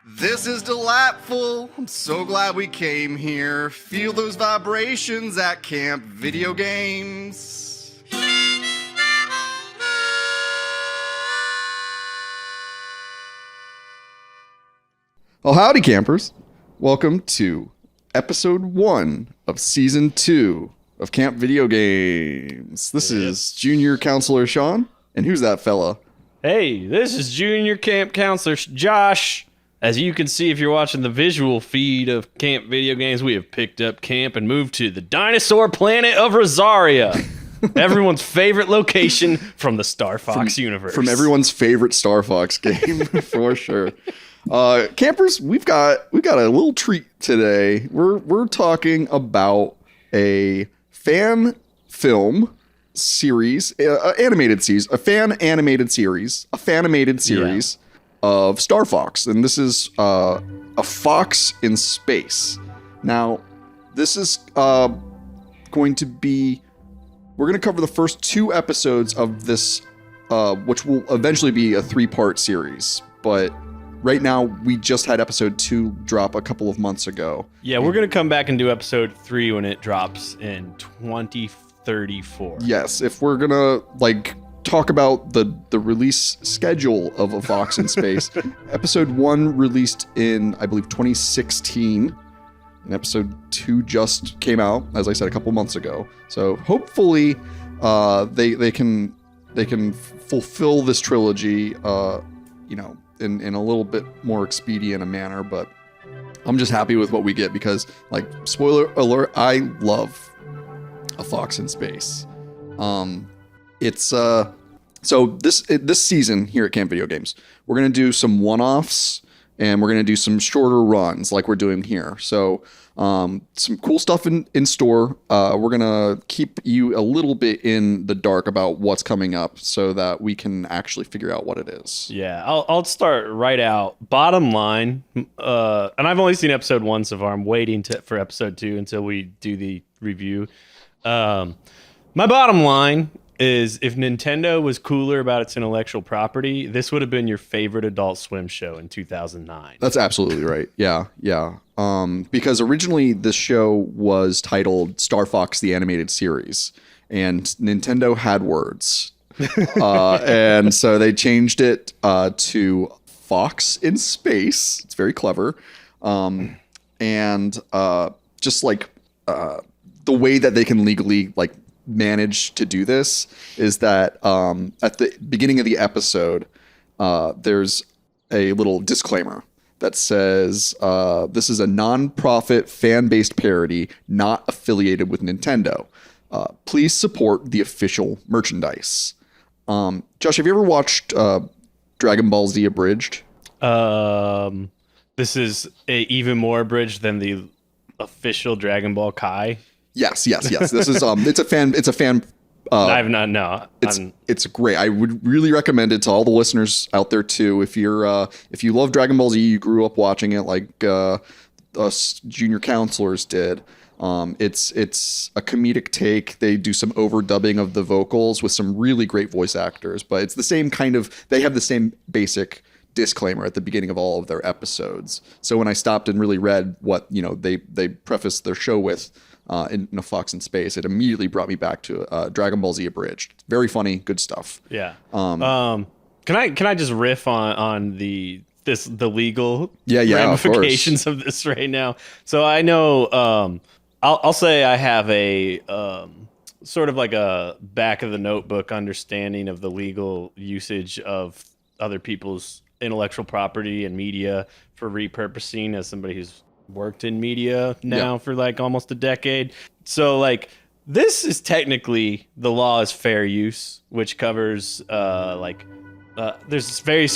This is delightful. I'm so glad we came here. Feel those vibrations at Camp Video Games. Well, howdy, campers. Welcome to episode 1 of season 2 of Camp Video Games. This is Junior Counselor Sean. And who's that fella? Hey, this is Junior Camp Counselor Josh. As you can see if you're watching the visual feed of Camp Video Games, we have picked up camp and moved to the dinosaur planet of Rosaria. Everyone's favorite location from the Star Fox universe. From everyone's favorite Star Fox game, for sure. Campers, we've got a little treat today. We're talking about a fan film series, animated series, a fan-animated series, of Star Fox, and this is a Fox in Space. Now, this is going to be, we're going to cover the first 2 episodes of this, which will eventually be a 3-part series, but right now we just had episode 2 drop a couple of months ago. Yeah, we're going to come back and do episode 3 when it drops in 2034. Yes, if we're going to, talk about the release schedule of A Fox in Space. Episode 1 released in, I believe, 2016. And episode 2 just came out, as I said, a couple months ago. So hopefully they can fulfill this trilogy, in a little bit more expedient a manner. But I'm just happy with what we get because, spoiler alert, I love A Fox in Space. It's so this season here at Camp Video Games, we're gonna do some one-offs and we're gonna do some shorter runs like we're doing here. So some cool stuff in store. We're gonna keep you a little bit in the dark about what's coming up so that we can actually figure out what it is. Yeah, I'll start right out. Bottom line, and I've only seen episode 1 so far. I'm waiting for episode 2 until we do the review. My bottom line is if Nintendo was cooler about its intellectual property, this would have been your favorite Adult Swim show in 2009. That's absolutely right. Yeah. Because originally this show was titled Star Fox the Animated Series, and Nintendo had words. And so they changed it to Fox in Space. It's very clever. And just the way that they can legally manage to do this is that at the beginning of the episode, there's a little disclaimer that says this is a non-profit fan-based parody not affiliated with Nintendo. Please support the official merchandise. Josh, have you ever watched Dragon Ball Z Abridged? This is even more abridged than the official Dragon Ball Kai. Yes. This is it's a fan. I've not. No, it's great. I would really recommend it to all the listeners out there too. If you love Dragon Ball Z, you grew up watching it like us junior counselors did. It's a comedic take. They do some overdubbing of the vocals with some really great voice actors, but it's the same they have the same basic disclaimer at the beginning of all of their episodes. So when I stopped and really read what they prefaced their show with. In A Fox in Space, it immediately brought me back to Dragon Ball Z Abridged. Very funny, good stuff. Yeah. Can I just riff on the legal ramifications of this right now? So I know I'll say I have a sort of like a back of the notebook understanding of the legal usage of other people's intellectual property and media for repurposing as somebody who's worked in media now for almost a decade. So this is technically, the law is fair use, which covers there's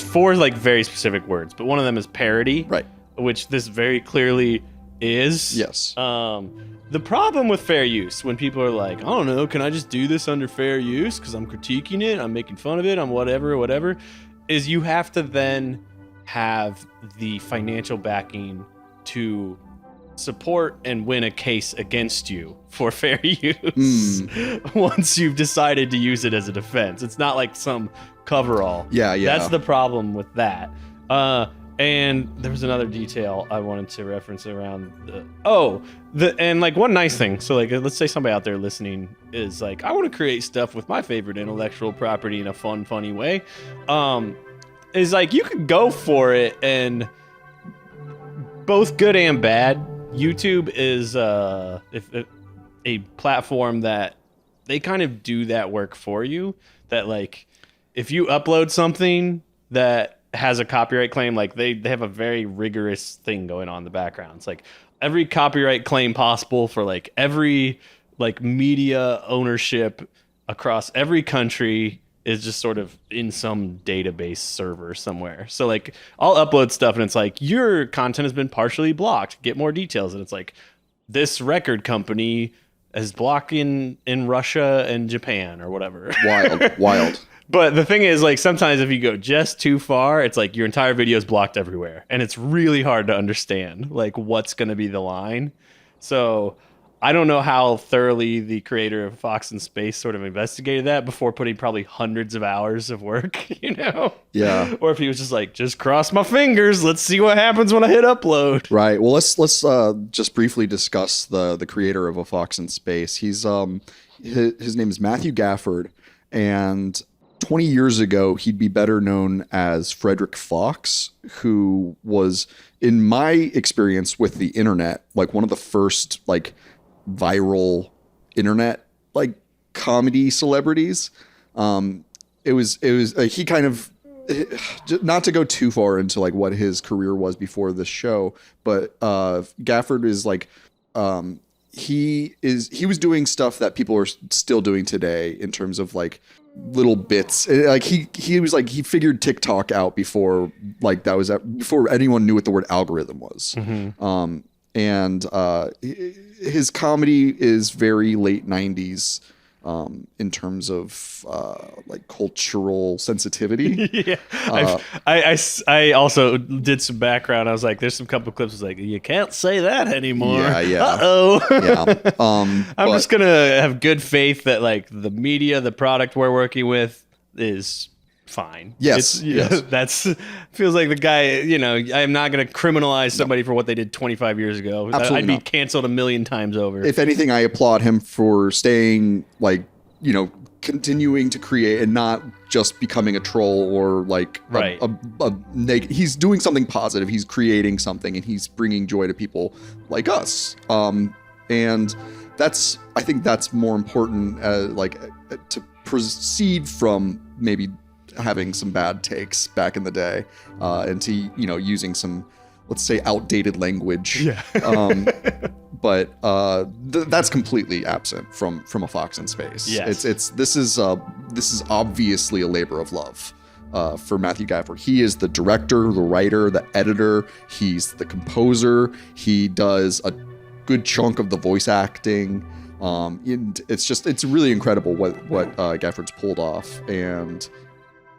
4 very specific words, but one of them is parody, right? Which this very clearly is. Yes. The problem with fair use, when people are like, I don't know, can I just do this under fair use because I'm critiquing it, I'm making fun of it, I'm whatever, is you have to then have the financial backing to support and win a case against you for fair use once you've decided to use it as a defense. It's not like some coverall. Yeah. That's the problem with that. And there was another detail I wanted to reference around and like one nice thing. So like, let's say somebody out there listening is like, I want to create stuff with my favorite intellectual property in a fun, funny way. Is like, you could go for it, and both good and bad. YouTube is a platform that they kind of do that work for you. That like, if you upload something that has a copyright claim, like they have a very rigorous thing going on in the background. It's like every copyright claim possible for like every like media ownership across every country is just sort of in some database server somewhere. So like I'll upload stuff and it's like, your content has been partially blocked, get more details. And it's like, this record company is blocking in Russia and Japan or whatever. Wild. But the thing is, like, sometimes if you go just too far, it's like your entire video is blocked everywhere. And it's really hard to understand, like, what's going to be the line. So I don't know how thoroughly the creator of Fox in Space sort of investigated that before putting probably hundreds of hours of work, you know? Yeah. Or if he was just like, just cross my fingers. Let's see what happens when I hit upload. Right. Well, let's just briefly discuss the creator of A Fox in Space. He's his name is Matthew Gafford, and 20 years ago, he'd be better known as Frederick Fox, who was, in my experience with the internet, like one of the first like viral internet like comedy celebrities. It was he kind of, not to go too far into like what his career was before this show, but Gafford is like he was doing stuff that people are still doing today in terms of like little bits. Like he was like, he figured TikTok out before like that was before anyone knew what the word algorithm was. Mm-hmm. And his comedy is very late 90s in terms of like cultural sensitivity. Yeah, I also did some background. I was like, there's some couple clips. I was like, you can't say that anymore. Yeah. Uh-oh. Yeah. I'm just gonna have good faith that like the media, the product we're working with is fine. Yes. That's feels like the guy, you know, I'm not going to criminalize somebody for what they did 25 years ago. Absolutely I'd be not. Canceled a million times over. If anything, I applaud him for staying like, you know, continuing to create and not just becoming a troll or like right. He's doing something positive. He's creating something and he's bringing joy to people like us. And I think that's more important to proceed from maybe having some bad takes back in the day, and to, you know, using some, let's say, outdated language. Yeah. But that's completely absent from A Fox in Space. Yes. This is obviously a labor of love for Matthew Gafford. He is the director, the writer, the editor. He's the composer. He does a good chunk of the voice acting. And it's really incredible what Gafford's pulled off, and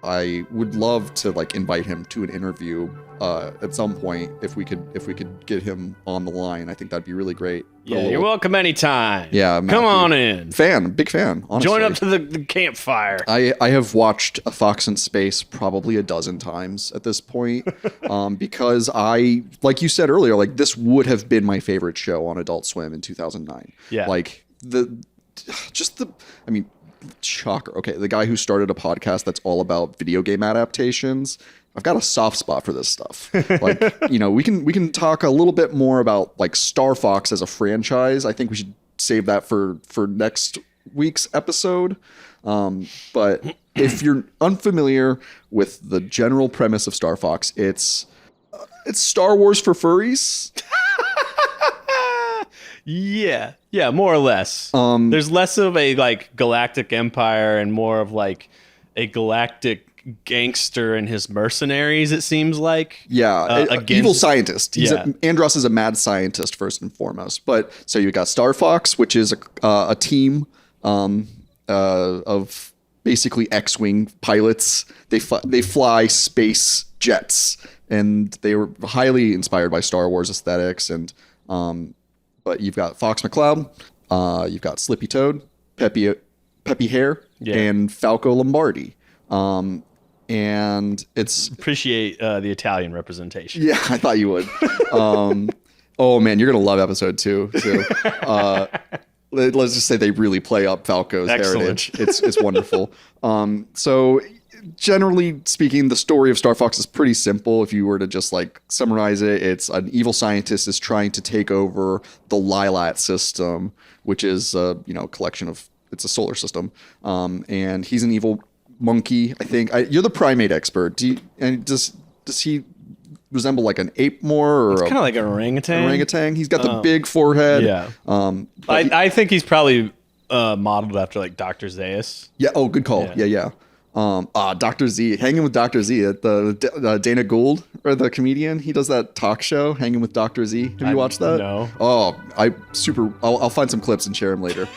I would love to like invite him to an interview at some point if we could get him on the line. I think that'd be really great. Yeah, you're welcome anytime. Yeah, Matthew, come on in. Big fan. Honestly, join up to the campfire. I have watched A Fox in Space probably a dozen times at this point, because I, like you said earlier, like this would have been my favorite show on Adult Swim in 2009. Yeah, like I mean, shocker. Okay, the guy who started a podcast that's all about video game adaptations. I've got a soft spot for this stuff. Like, you know, we can talk a little bit more about like Star Fox as a franchise. I think we should save that for next week's episode. But if you're unfamiliar with the general premise of Star Fox, it's Star Wars for furries. Yeah, more or less. There's less of a like galactic empire and more of like a galactic gangster and his mercenaries, it seems like. Yeah, evil scientist. Andros is a mad scientist first and foremost. But so you got Star Fox, which is a team of basically X-wing pilots. They fly space jets, and they were highly inspired by Star Wars aesthetics. And but you've got Fox McCloud, you've got Slippy Toad, Peppy Hare, and Falco Lombardi. and it's appreciate the Italian representation. Yeah, I thought you would. Oh man, you're gonna love episode 2 too. Let's just say they really play up Falco's heritage. It's wonderful. So generally speaking, the story of Star Fox is pretty simple. If you were to just like summarize it, it's an evil scientist is trying to take over the Lylat system, which is collection of, it's a solar system, and he's an evil monkey. I think you're the primate expert. Does he resemble like an ape more, or it's kind of like an orangutan? Orangutan. He's got the big forehead. Yeah. I think he's probably modeled after like Dr. Zaius. Yeah. Oh, good call. Yeah. Dr. Z, hanging with Dr. Z at the Dana Gould, or the comedian. He does that talk show, Hanging with Dr. Z. Have you watched that? No. Oh, I'll find some clips and share them later.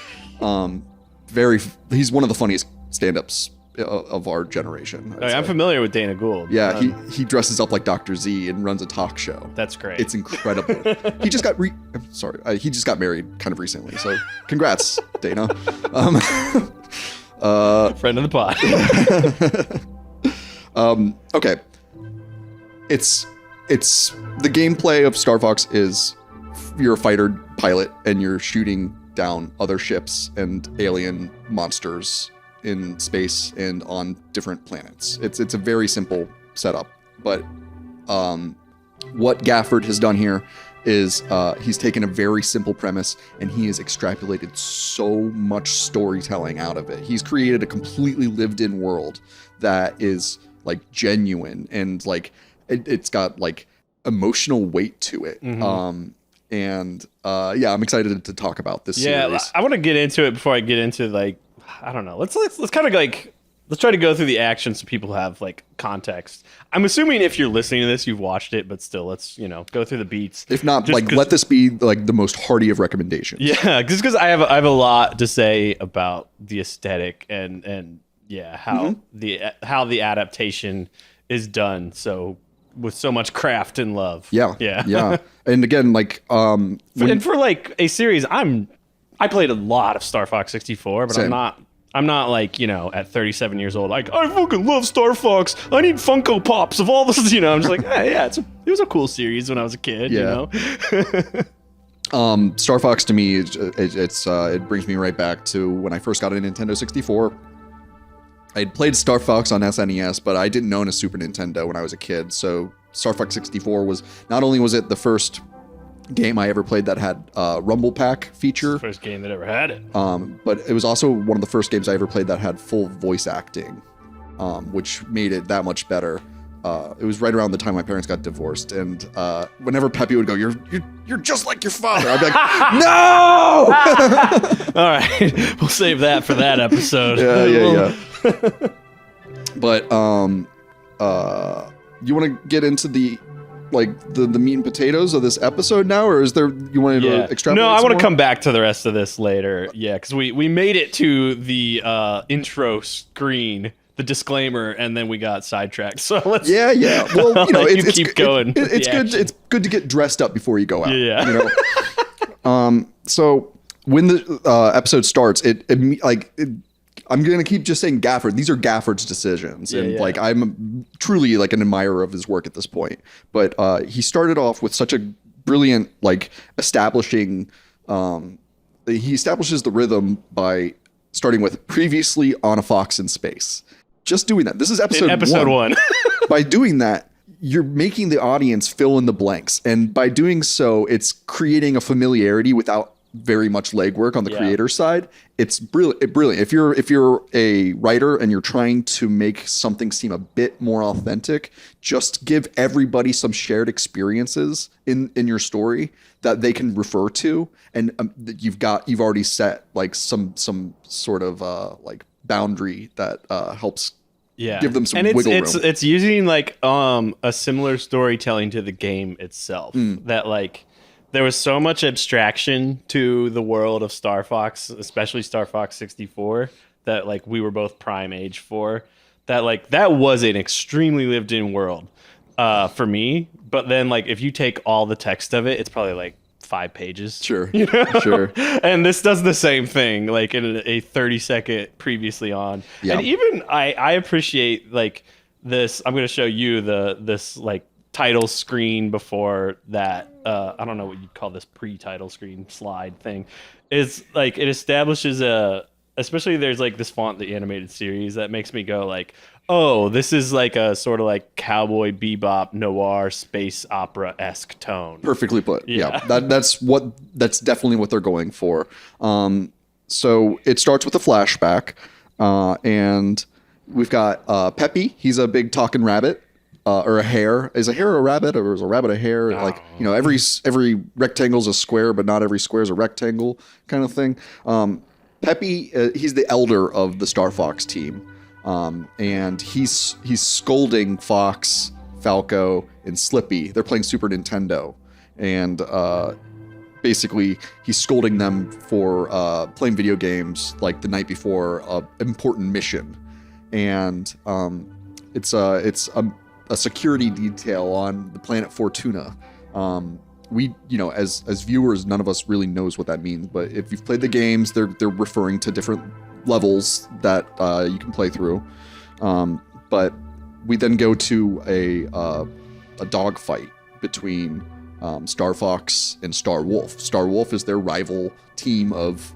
He's one of the funniest stand-ups of our generation. I'm familiar with Dana Gould. Yeah, he dresses up like Dr. Z and runs a talk show. That's great. It's incredible. He just got he just got married kind of recently. So congrats, Dana. Friend of the pod. Okay. It's the gameplay of Star Fox is you're a fighter pilot and you're shooting down other ships and alien monsters in space and on different planets. It's a very simple setup, but what Gafford has done here is he's taken a very simple premise and he has extrapolated so much storytelling out of it. He's created a completely lived-in world that is like genuine and like it's got like emotional weight to it. Mm-hmm. I'm excited to talk about this series. I want to get into it before I get into like, I don't know. Let's kind of like, let's try to go through the action so people have like context. I'm assuming if you're listening to this, you've watched it, but still, let's go through the beats. If not, like let this be like the most hearty of recommendations. Yeah, just because I have a lot to say about the aesthetic and how the adaptation is done. So with so much craft and love. Yeah. And again, like and for like a series, I played a lot of Star Fox 64, but Same. I'm not like, at 37 years old, like, I fucking love Star Fox. I need Funko Pops of all this, I'm just like, it was a cool series when I was a kid, Star Fox to me, it brings me right back to when I first got a Nintendo 64. I had played Star Fox on SNES, but I didn't own a Super Nintendo when I was a kid. So Star Fox 64 was, not only was it the first game I ever played that had Rumble Pack feature. It's the first game that ever had it. But it was also one of the first games I ever played that had full voice acting, which made it that much better. It was right around the time my parents got divorced, and whenever Peppy would go, "You're just like your father," I'd be like, "No!" All right, we'll save that for that episode. Yeah. But you want to get into the meat and potatoes of this episode now, or is there you wanted to extrapolate? No, I want to come back to the rest of this later. Yeah, because we made it to the intro screen, the disclaimer, and then we got sidetracked. So let's Well, it's keep going. It's good. It's good to get dressed up before you go out. Yeah. So when the episode starts, I'm going to keep just saying Gafford. These are Gafford's decisions. I'm truly like an admirer of his work at this point. But he started off with such a brilliant, establishing, he establishes the rhythm by starting with previously on a Fox in space. Just doing that. This is episode one. By doing that, you're making the audience fill in the blanks. And by doing so, it's creating a familiarity without very much legwork on the creator side. It's brilliant. If you're a writer and you're trying to make something seem a bit more authentic, just give everybody some shared experiences in your story that they can refer to, and you've already set like some sort of boundary that helps give them some wiggle room. It's using a similar storytelling to the game itself that there was so much abstraction to the world of Star Fox, especially Star Fox 64, that we were both prime age for. That was an extremely lived in world for me. But then if you take all the text of it, it's probably 5 pages. Sure. Sure. And this does the same thing, in a 30-second previously on. Yep. And even I appreciate this, I'm going to show you this like title screen before that. I don't know what you'd call this pre-title screen slide thing. Is like it establishes especially there's like this font, the animated series, that makes me go like, oh, this is like a sort of like Cowboy Bebop noir space opera-esque tone. Perfectly put. Yeah. That's definitely what they're going for. So it starts with a flashback, and we've got Peppy. He's a big talking rabbit. Or a hare. Is a hare a rabbit, or is a rabbit a hare? Like, you know, every rectangle is a square, but not every square is a rectangle, kind of thing. Peppy, he's the elder of the Star Fox team, and he's scolding Fox, Falco, and Slippy. They're playing Super Nintendo, and basically he's scolding them for playing video games like the night before an important mission, and it's a security detail on the planet Fortuna. We, you know, as viewers, none of us really knows what that means. But if you've played the games, they're referring to different levels that you can play through. But we then go to a dogfight between Star Fox and Star Wolf. Star Wolf is their rival team of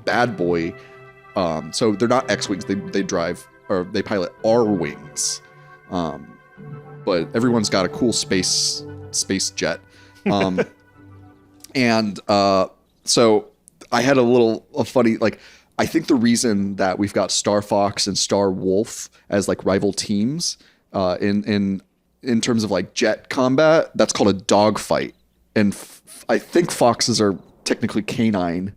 bad boy. So they're not X-wings. They drive, or they pilot R-wings. But everyone's got a cool space jet. And so I had a funny, like, I think the reason that we've got Star Fox and Star Wolf as like rival teams in terms of like jet combat, that's called a dogfight. And I think foxes are technically canine.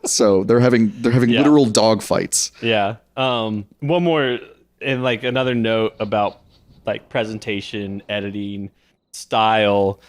So they're having literal dogfights. Yeah. One more, and like another note about like presentation, editing, style,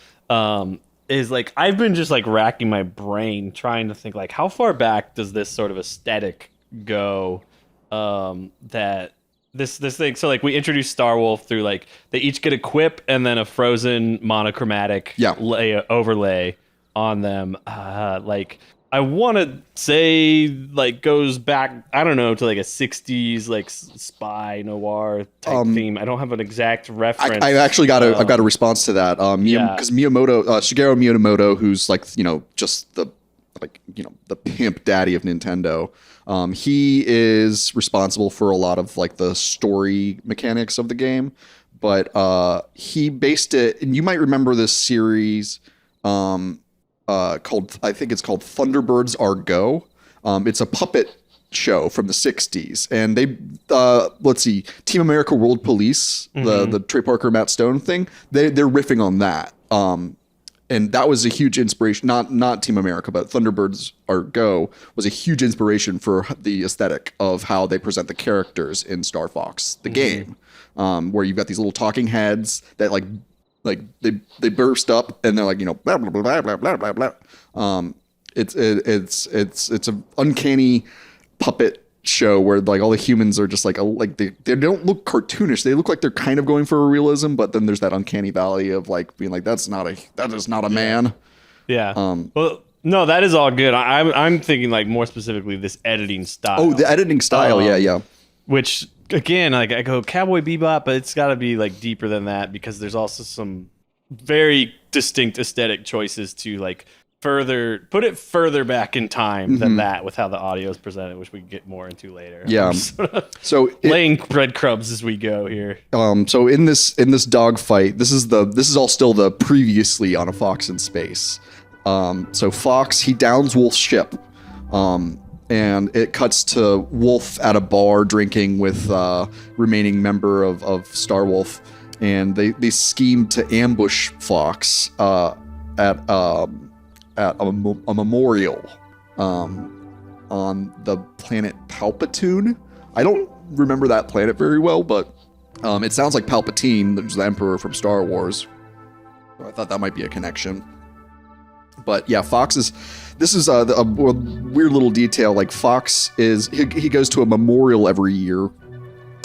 is like I've been just like racking my brain trying to think like how far back does this sort of aesthetic go, that this thing. So like we introduced Star Wolf through like they each get a quip and then a frozen monochromatic overlay on them. Like I want to say like goes back, I don't know, to like a 60s like spy noir type theme. I don't have an exact reference. I actually I've got a response to that. Because Miyamoto, Shigeru Miyamoto, who's like, you know, just the pimp daddy of Nintendo. He is responsible for a lot of like the story mechanics of the game, but he based it, and you might remember this series called Thunderbirds Are Go. It's a puppet show from the 60s, and they let's see, Team America World Police, the Trey Parker Matt Stone thing, they're riffing on that, and that was a huge inspiration. Not Team America, but Thunderbirds Are Go was a huge inspiration for the aesthetic of how they present the characters in Star Fox the game, where you've got these little talking heads that like they burst up and they're like, you know, blah blah blah blah blah blah blah. It's an uncanny puppet show where like all the humans are just like they don't look cartoonish. They look like they're kind of going for a realism, but then there's that uncanny valley of like being like that is not a man. Yeah. Well, no, that is all good. I'm thinking like more specifically this editing style. Oh, the editing style. Yeah. Which, again, like I go Cowboy Bebop, but it's got to be like deeper than that, because there's also some very distinct aesthetic choices to like put it further back in time than that with how the audio is presented, which we can get more into later. Yeah. So laying breadcrumbs as we go here. So in this dogfight, this is all still the previously on A Fox in Space. So Fox, he downs Wolf's ship. And it cuts to Wolf at a bar drinking with remaining member of Star Wolf, and they scheme to ambush Fox at a memorial on the planet Palpatine. I don't remember that planet very well, but it sounds like Palpatine, who's the Emperor from Star Wars. So I thought that might be a connection. But yeah, this is a weird little detail. Like Fox he goes to a memorial every year,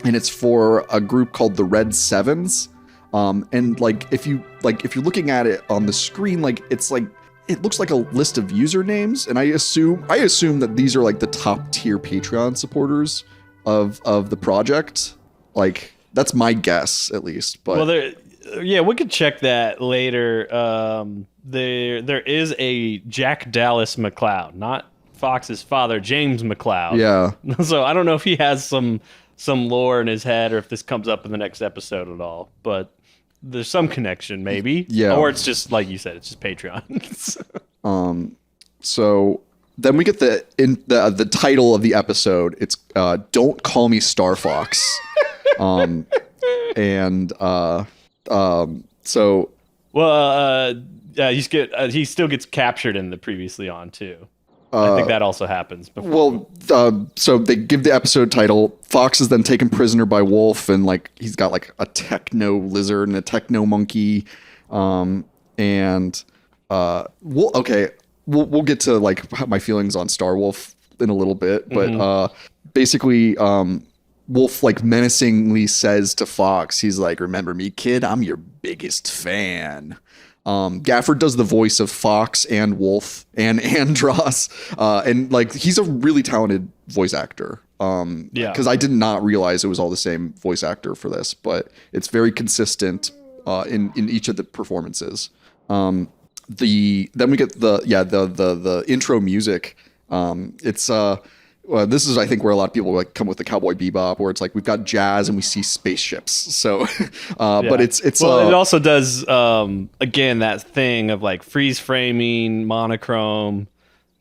and it's for a group called the Red Sevens. And like if you're looking at it on the screen, like it looks like a list of usernames, and I assume that these are like the top tier Patreon supporters of the project. Like that's my guess, at least. But we could check that later. There is a Jack Dallas McLeod, not Fox's father, James McLeod. Yeah. So I don't know if he has some lore in his head, or if this comes up in the next episode at all. But there's some connection, maybe. Yeah. Or it's just like you said, it's just Patreon. So then we get the title of the episode. It's "Don't Call Me Star Fox," so. Well, he still gets captured in the previously on too. I think that also happens before. Well, so they give the episode title. Fox is then taken prisoner by Wolf, and like he's got like a techno lizard and a techno monkey, We'll get to like my feelings on Star Wolf in a little bit, but basically, Wolf like menacingly says to Fox, he's like, "Remember me, kid? I'm your biggest fan." Gafford does the voice of Fox and Wolf and Andros, and like he's a really talented voice actor. Because I did not realize it was all the same voice actor for this, but it's very consistent in each of the performances. Then we get the intro music. This is, I think, where a lot of people like come with the Cowboy Bebop, where it's like we've got jazz and we see spaceships. So, but it's it also does again that thing of like freeze framing, monochrome,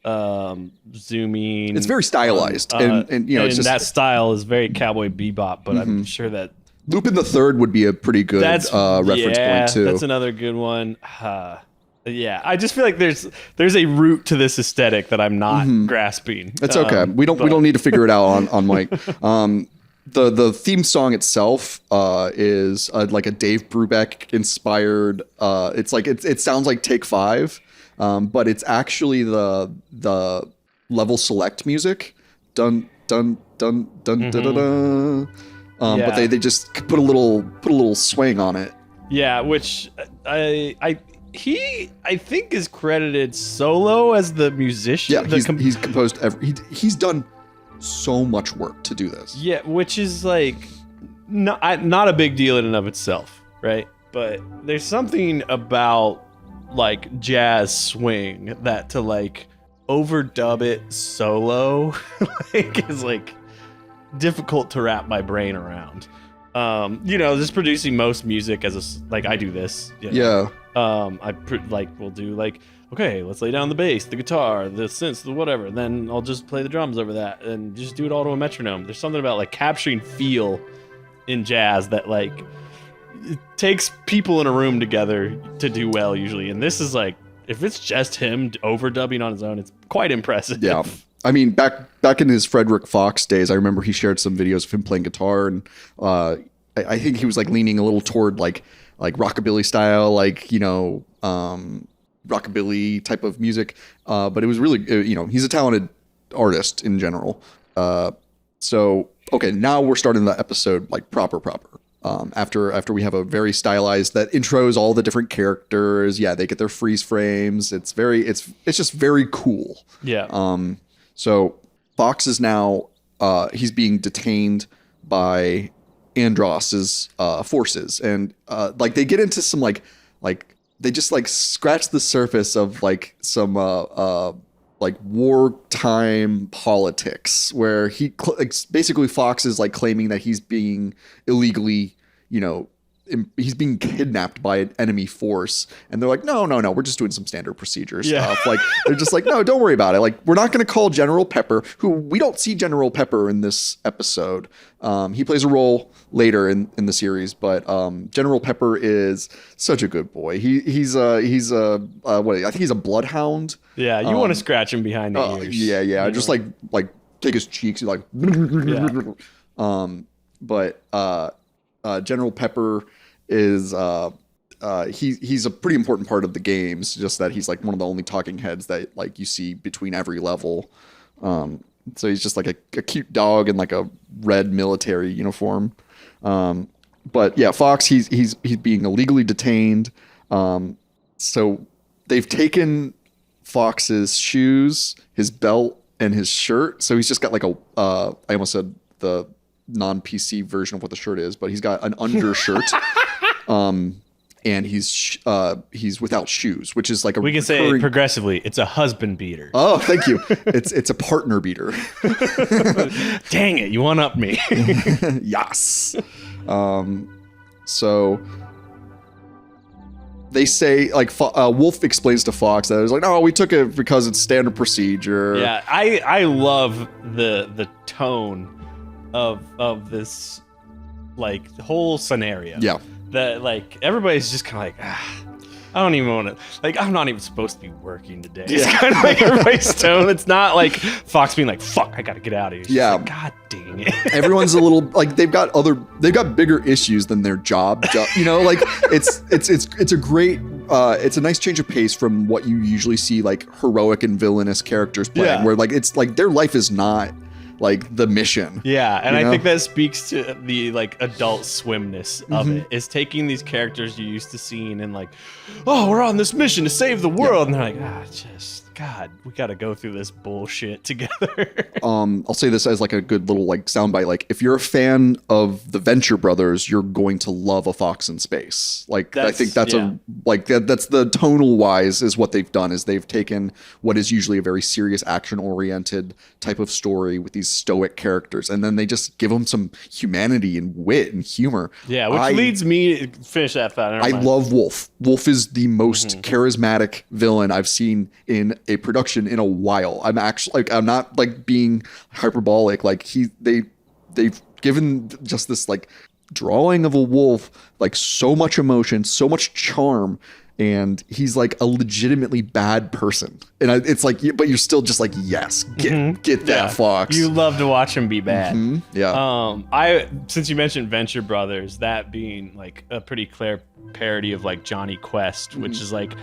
zooming. It's very stylized, and that style is very Cowboy Bebop. But I'm sure that Lupin the Third would be a pretty good reference point too. That's another good one. Yeah, I just feel like there's a root to this aesthetic that I'm not grasping. It's okay. We don't need to figure it out on mic. The theme song itself is like a Dave Brubeck inspired. It's like it sounds like Take 5, but it's actually the level select music. Dun dun dun dun dun dun dun. But they just put a little swing on it. Yeah, which I think is credited solo as the musician. Yeah, he's composed he's done so much work to do this. Yeah, which is like not a big deal in and of itself, right? But there's something about like jazz swing that to like overdub it solo like is like difficult to wrap my brain around. Just producing most music as like I do this. Yeah. We'll do like, okay, let's lay down the bass, the guitar, the synths, the whatever. Then I'll just play the drums over that and just do it all to a metronome. There's something about like capturing feel in jazz that like it takes people in a room together to do well usually. And this is like, if it's just him overdubbing on his own, it's quite impressive. Yeah. I mean, back in his Frederick Fox days, I remember he shared some videos of him playing guitar, and I think he was like leaning a little toward like rockabilly style, rockabilly type of music. But it was really, he's a talented artist in general. So, okay, now we're starting the episode like proper. After we have a very stylized that intros all the different characters. Yeah, they get their freeze frames. It's just very cool. Yeah. So Fox is now he's being detained by Andros's forces, and like they get into some like they just like scratch the surface of like some like wartime politics, where basically Fox is like claiming that he's being illegally, he's being kidnapped by an enemy force, and they're like, no, we're just doing some standard procedure stuff. Like they're just like, no, don't worry about it. Like we're not going to call General Pepper, who we don't see General Pepper in this episode. He plays a role later in the series, but General Pepper is such a good boy. He's I think he's a bloodhound. Yeah, you want to scratch him behind the ears. Yeah. Just like take his cheeks, like. But General Pepper is he's a pretty important part of the games. Just that he's like one of the only talking heads that like you see between every level. So he's just like a cute dog in like a red military uniform. But yeah, Fox he's being illegally detained. So they've taken Fox's shoes, his belt, and his shirt. So he's just got like I almost said the non-PC version of what the shirt is, but he's got an undershirt. And he's without shoes, which is like we can say progressively, it's a husband beater. Oh, thank you. It's a partner beater. Dang it, you one up me. Yes. So they say, like, Wolf explains to Fox that it's like, no, we took it because it's standard procedure. Yeah, I love the tone of this, like, whole scenario. Yeah. That, like, everybody's just kind of like, I don't even want to, like, I'm not even supposed to be working today. It's kind of like everybody's tone. It's not like Fox being like, fuck, I got to get out of here. It's yeah. Like, God dang it. Everyone's a little, like, they've got bigger issues than their job. You know, like, it's a great, it's a nice change of pace from what you usually see, like, heroic and villainous characters playing, where, like, it's like their life is not like the mission. Yeah, and I think that speaks to the, like, Adult Swimness of it, is taking these characters you used to seeing and, like, oh, we're on this mission to save the world, and they're like, God, we got to go through this bullshit together. I'll say this as, like, a good little, like, soundbite. Like, if you're a fan of the Venture Brothers, you're going to love A Fox in Space. Like, I think that's that's the tonal wise is what they've done, is they've taken what is usually a very serious action oriented type of story with these stoic characters, and then they just give them some humanity and wit and humor. Yeah, which leads me to finish that thought. I love Wolf. Wolf is the most charismatic villain I've seen in a production in a while. I'm actually, like, I'm not, like, being hyperbolic. Like, they've given just this, like, drawing of a wolf, like, so much emotion, so much charm, and he's, like, a legitimately bad person. And it's like, but you're still just like, yes, get that, Fox. You love to watch him be bad. Yeah. Since you mentioned Venture Brothers, that being, like, a pretty clear parody of, like, Johnny Quest, which is, like,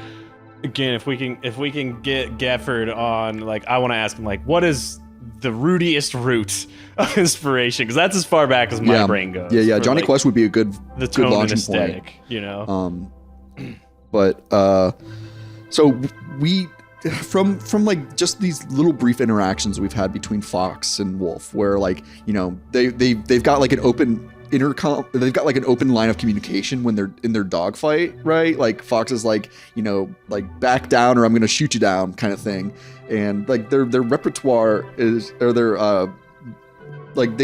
again, if we can get Gefford on, like, I want to ask him, like, what is the rootiest root of inspiration? Because that's as far back as my brain goes. Yeah. Johnny, like, Quest would be a good tone launching and aesthetic, point. You know. But so we from like just these little brief interactions we've had between Fox and Wolf, where, like, you know, they've got, like, an open intercom, they've got, like, an open line of communication when they're in their dogfight, right? Like, Fox is like, you know, like, back down or I'm gonna shoot you down kind of thing, and, like, their repertoire is, or their like,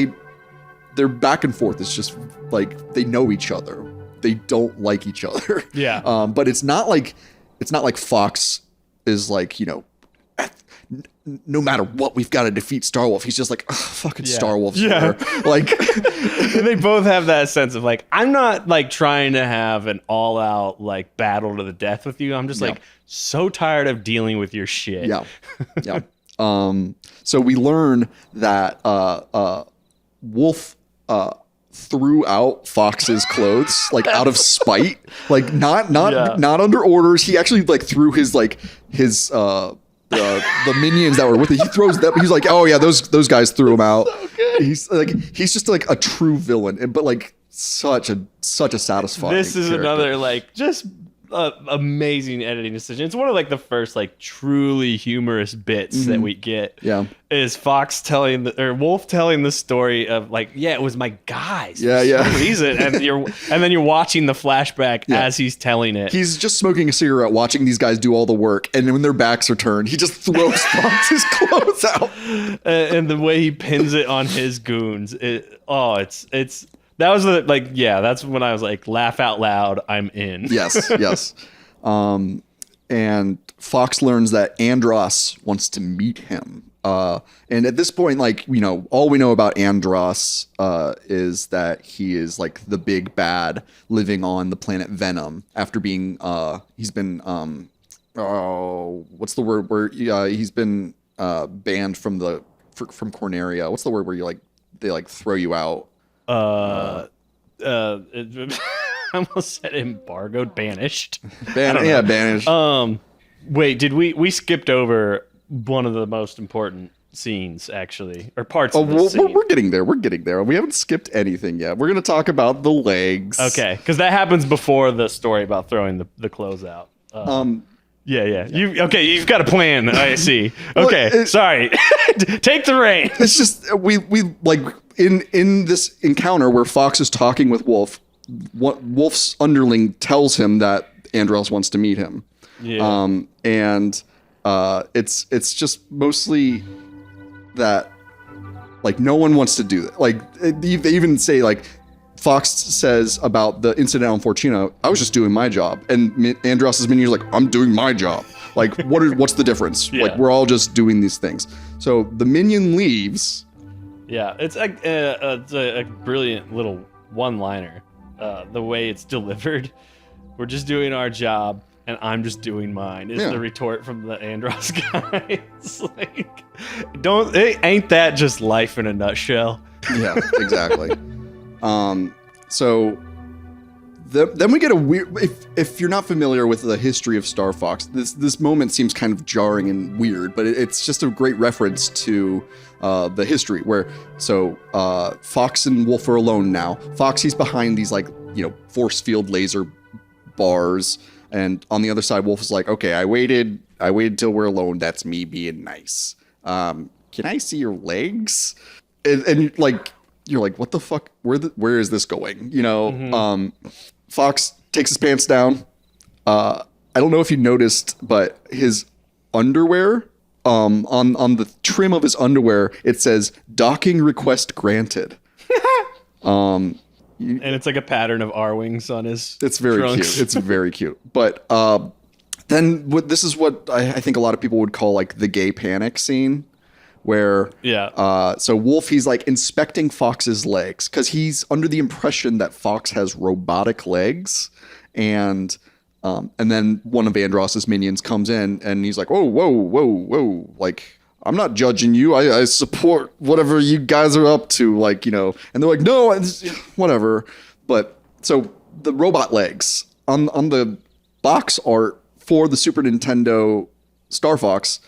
their back and forth is just, like, they know each other, they don't like each other. Yeah. But it's not like Fox is like, you know, no matter what, we've got to defeat Starwolf. He's just like, oh, fucking Starwolf's there. Like, they both have that sense of, like, I'm not, like, trying to have an all out, like, battle to the death with you. I'm just like so tired of dealing with your shit. Yeah. So we learn that Wolf threw out Fox's clothes, like, out of spite, like, not under orders. He actually, like, threw his the minions that were with it. He throws them. He's like, oh yeah, those guys threw him out. So good. He's just like a true villain, but, like, such a satisfying. This is character. Another, like, just amazing editing decision. It's one of, like, the first, like, truly humorous bits that we get. Yeah, is Fox Wolf telling the story of, like, it was my guys. Yeah. For some reason, and then you're watching the flashback as he's telling it. He's just smoking a cigarette, watching these guys do all the work, and when their backs are turned, he just throws Fox's clothes out. And the way he pins it on his goons, it's. That was that's when I was like, laugh out loud, I'm in. Yes. And Fox learns that Andros wants to meet him. And at this point, like, you know, all we know about Andros is that he is, like, the big bad living on the planet Venom after being he's been what's the word where he's been banned from Corneria. What's the word where they throw you out? I almost said embargoed, banished. Banished. Wait, did we skipped over one of the most important scenes, actually, or parts of the scene? We're getting there. We haven't skipped anything yet. We're going to talk about the legs. Okay, because that happens before the story about throwing the clothes out. Yeah. You've got a plan. I see. Okay, well, sorry. Take the reign. It's just we like in this encounter where Fox is talking with Wolf. Wolf's underling tells him that Andros wants to meet him. Yeah. It's just mostly that like no one wants to do that. Like they even say like Fox says about the incident on Fortuna, I was just doing my job, and Andros's minion is like, I'm doing my job. Like what's the difference? Yeah. Like we're all just doing these things. So the minion leaves. Yeah, it's a brilliant little one-liner. The way it's delivered, we're just doing our job and I'm just doing mine is the retort from the Andros guy. It's like, ain't that just life in a nutshell? Yeah, exactly. So then we get a weird, if you're not familiar with the history of Star Fox, this moment seems kind of jarring and weird, but it's just a great reference to the history where, Fox and Wolf are alone now. Fox, he's behind these force field laser bars. And on the other side, Wolf is like, okay, I waited till we're alone. That's me being nice. Can I see your legs? And like, you're like, what the fuck? Where is this going? Fox takes his pants down. I don't know if you noticed, but his underwear, on the trim of his underwear, it says docking request granted. And it's like a pattern of R-wings on his It's very trunks. cute. It's very cute. But then this is what I think a lot of people would call like the gay panic scene. Where so Wolf, he's like inspecting Fox's legs because he's under the impression that Fox has robotic legs, and then one of Andros's minions comes in and he's like, whoa, like I'm not judging you, I support whatever you guys are up to, and they're like, no, whatever. But so the robot legs on the box art for the Super Nintendo Star Fox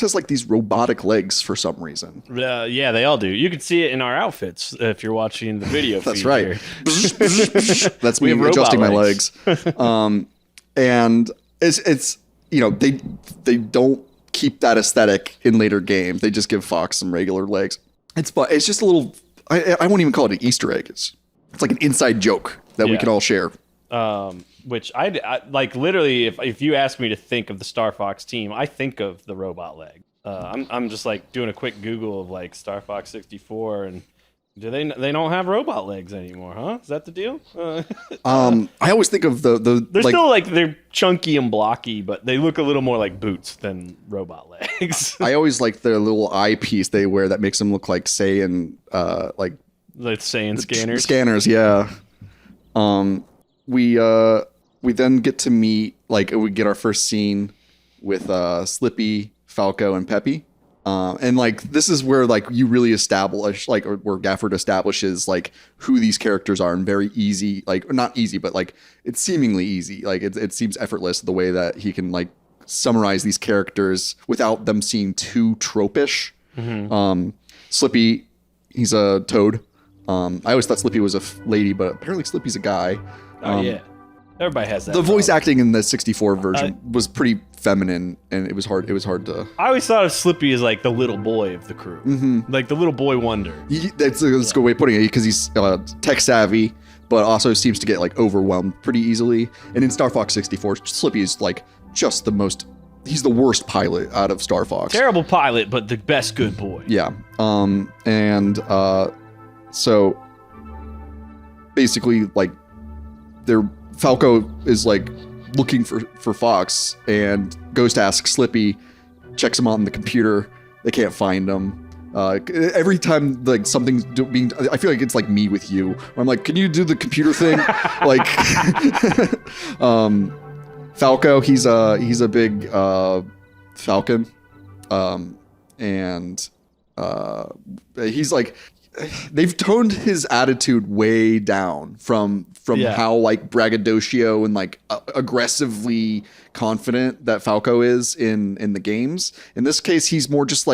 has like these robotic legs for some reason. Yeah, they all do. You can see it in our outfits if you're watching the video. That's right. That's me adjusting my legs. And it's they don't keep that aesthetic in later games. They just give Fox some regular legs. It's just a little. I won't even call it an Easter egg. It's like an inside joke that we can all share. Which I like literally, if you ask me to think of the Star Fox team, I think of the robot leg. I'm just like doing a quick Google of like Star Fox 64, and they don't have robot legs anymore, huh? Is that the deal? I always think of the they're still like they're chunky and blocky, but they look a little more like boots than robot legs. I always like their little eyepiece they wear that makes them look like Saiyan, like the Saiyan scanners. Scanners, yeah. We then get to meet, we get our first scene with Slippy, Falco, and Peppy. And this is where you really establish or where Gafford establishes who these characters are, and very easy, not easy, but it's seemingly easy. It seems effortless the way that he can summarize these characters without them seeming too tropish. Mm-hmm. Slippy, he's a toad. I always thought Slippy was a lady, but apparently Slippy's a guy. Oh yeah, everybody has that. The voice acting in the 64 version was pretty feminine, and it was hard to. I always thought of Slippy as the little boy of the crew, like the little boy wonder. That's a good way of putting it, because he's tech savvy, but also seems to get overwhelmed pretty easily. And in Star Fox 64, Slippy is just the most. He's the worst pilot out of Star Fox. Terrible pilot, but the best good boy. Yeah. So basically, Falco is looking for Fox and goes to ask Slippy, checks him on the computer. They can't find him. Every time something's being, I feel like it's me with you. Where I'm can you do the computer thing? Falco, he's a big falcon, and he's they've toned his attitude way down from how braggadocio and aggressively confident that Falco is in the games. In this case, he's more just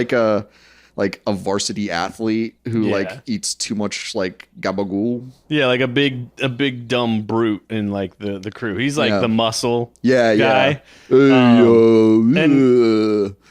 like a varsity athlete who like eats too much like gabagool. Yeah, like a big dumb brute in like the crew. He's like the muscle guy. And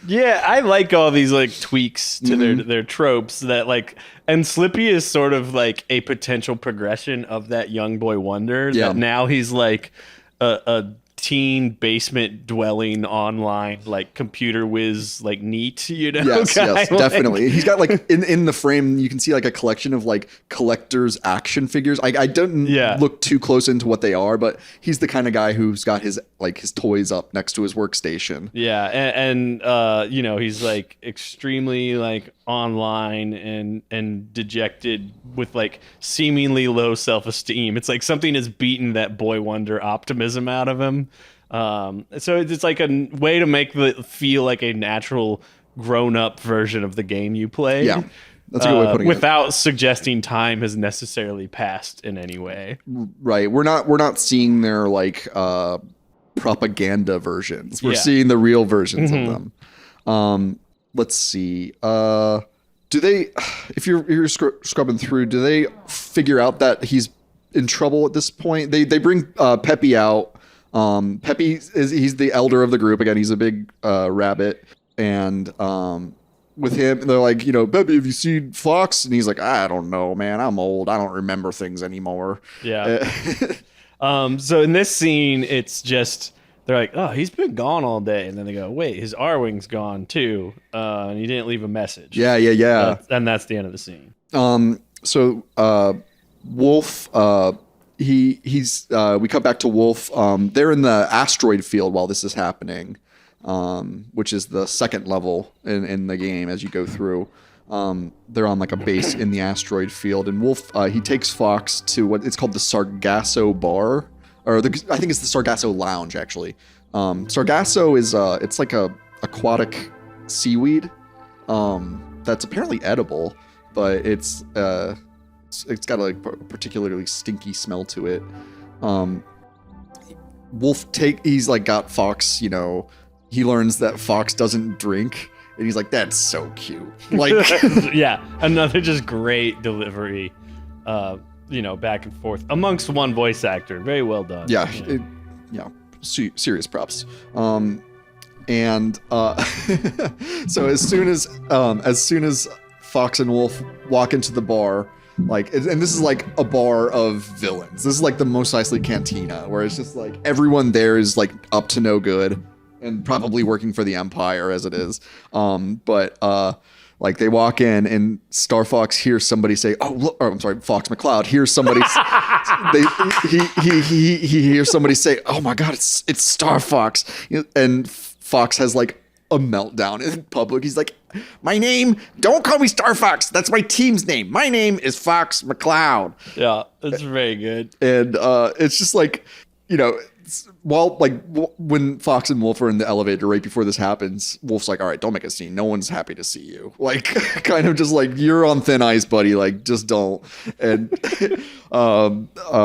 I like all these like tweaks to their tropes that like, and Slippy is sort of like a potential progression of that young boy wonder. That now he's like a teen basement dwelling online like computer whiz like neat, you know. Yes, definitely. He's got like in the frame you can see like a collection of like collector's action figures. I don't look too close into what they are, but he's the kind of guy who's got his toys up next to his workstation. Yeah, and you know, he's like extremely like online and dejected with like seemingly low self-esteem. It's like something has beaten that boy wonder optimism out of him. So it's like a way to make it feel like a natural grown-up version of the game you play. Yeah, that's a good way of putting it. Without suggesting time has necessarily passed in any way. Right. We're not seeing their like propaganda versions. We're seeing the real versions of them. Let's see. Do they, if you're scrubbing through, do they figure out that he's in trouble at this point? They bring Peppy out. Peppy he's the elder of the group. Again, he's a big rabbit, and with him they're like, you know, Peppy, have you seen Fox? And he's like, I don't know, man, I'm old, I don't remember things anymore. So in this scene it's just they're like, oh, he's been gone all day, and then they go, wait, his R-Wing's gone too, and he didn't leave a message. And that's the end of the scene. So Wolf, he's we cut back to Wolf. They're in the asteroid field while this is happening, which is the second level in the game as you go through. They're on like a base in the asteroid field, and Wolf he takes Fox to what it's called the Sargasso Bar, or I think it's the Sargasso Lounge actually. Sargasso is it's like a aquatic seaweed that's apparently edible, but it's got a particularly stinky smell to it. Wolf he's like got Fox, you know, he learns that Fox doesn't drink, and he's like, that's so cute. Like, yeah, another just great delivery, you know, back and forth amongst one voice actor. Very well done. Serious props. And so as soon as Fox and Wolf walk into the bar, like, and this is like a bar of villains. This is like the Mos Eisley Cantina, where it's just like everyone there is like up to no good and probably working for the Empire as it is. Like they walk in and Star Fox hears somebody say, "Oh, look," or I'm sorry, Fox McCloud hears somebody. he hears somebody say, "Oh my God, it's Star Fox," and Fox has like a meltdown in public. He's like, "My name, don't call me Star Fox. That's my team's name. My name is Fox McCloud." Yeah, that's very good. And it's just like, you know, when Fox and Wolf are in the elevator right before this happens, Wolf's like, all right, don't make a scene. No one's happy to see you. Like, kind of just like, you're on thin ice, buddy. Like, just don't. And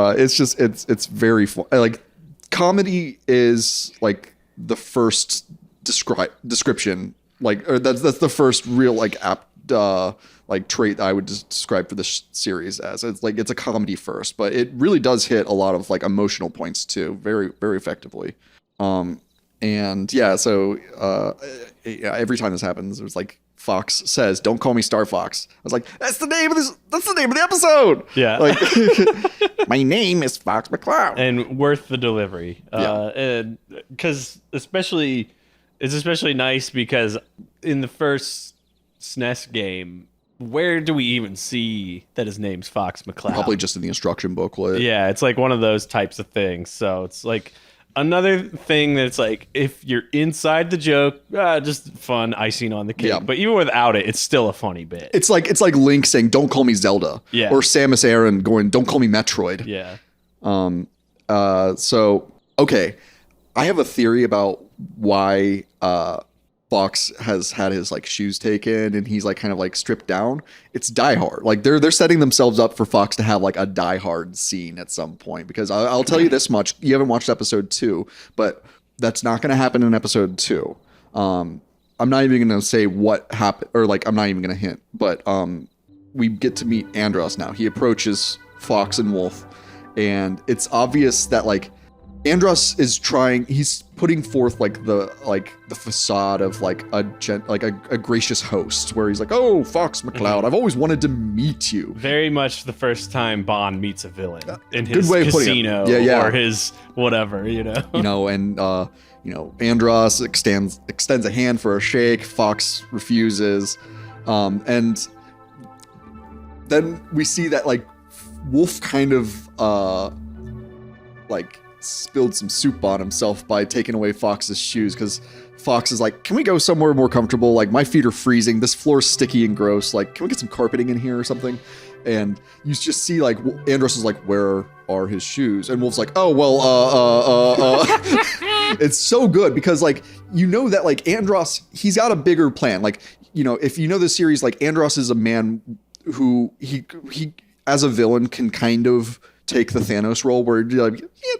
it's very fun. Like, comedy is like the first description, like, or that's the first real like apt like trait I would describe for this series as. It's like, it's a comedy first, but it really does hit a lot of like emotional points too, very, very effectively. And yeah, so every time this happens, there's like, Fox says, "Don't call me Star Fox." I was like, that's the name of the episode. Yeah. Like, my name is Fox McCloud. And worth the delivery. And because it's especially nice because in the first SNES game, where do we even see that his name's Fox McCloud? Probably just in the instruction booklet. Yeah, it's like one of those types of things. So it's like another thing that's like, if you're inside the joke, just fun icing on the cake. Yeah. But even without it, it's still a funny bit. It's like Link saying, "Don't call me Zelda." Yeah. Or Samus Aran going, "Don't call me Metroid." Yeah. So okay, I have a theory about why Fox has had his like shoes taken and he's like kind of like stripped down. It's Die Hard. Like they're setting themselves up for Fox to have like a Die Hard scene at some point, because I'll tell you this much: you haven't watched episode 2, but that's not going to happen in episode 2. I'm not even gonna say what happened, or like I'm not even gonna hint, but we get to meet Andros now. He approaches Fox and Wolf, and it's obvious that like Andros is he's putting forth like the facade of like a gracious host, where he's like, oh, Fox McCloud, I've always wanted to meet you. Very much the first time Bond meets a villain in his casino or his whatever, you know. And Andros extends a hand for a shake. Fox refuses, and then we see that like Wolf kind of like spilled some soup on himself by taking away Fox's shoes, because Fox is like, can we go somewhere more comfortable? Like, my feet are freezing. This floor's sticky and gross. Like, can we get some carpeting in here or something? And you just see like Andros is like, where are his shoes? And Wolf's like, oh, well, It's so good because like, that like Andros, he's got a bigger plan. Like, if you know the series, like Andros is a man who he as a villain can kind of take the Thanos role, where like, he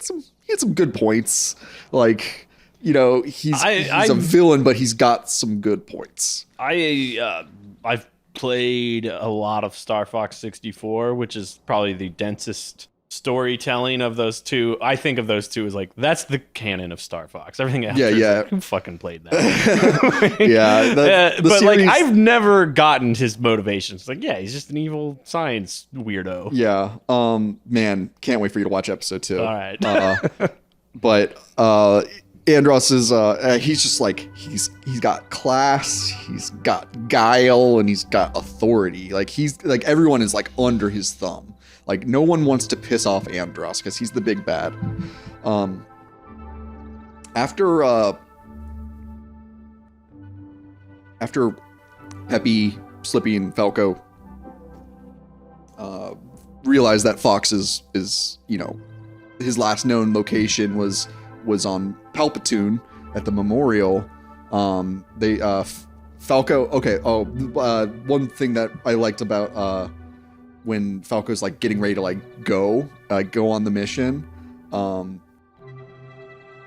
had some good points. Like, he's a villain, but he's got some good points. I've played a lot of Star Fox 64, which is probably the densest storytelling of those two. I think of those two as like, that's the canon of Star Fox. Everything else, like, who fucking played that? But series, like, I've never gotten his motivations. Like, yeah, he's just an evil science weirdo. Yeah. Man, can't wait for you to watch episode 2. All right. But Andros is he's just like, he's got class, he's got guile, and he's got authority. Like, he's like, everyone is like under his thumb. Like, no one wants to piss off Andros because he's the big bad. After Peppy, Slippy, and Falco realize that Fox is his last known location was on Palpatoon at the memorial. Falco. Okay. One thing that I liked about when Falco's like getting ready to like go on the mission,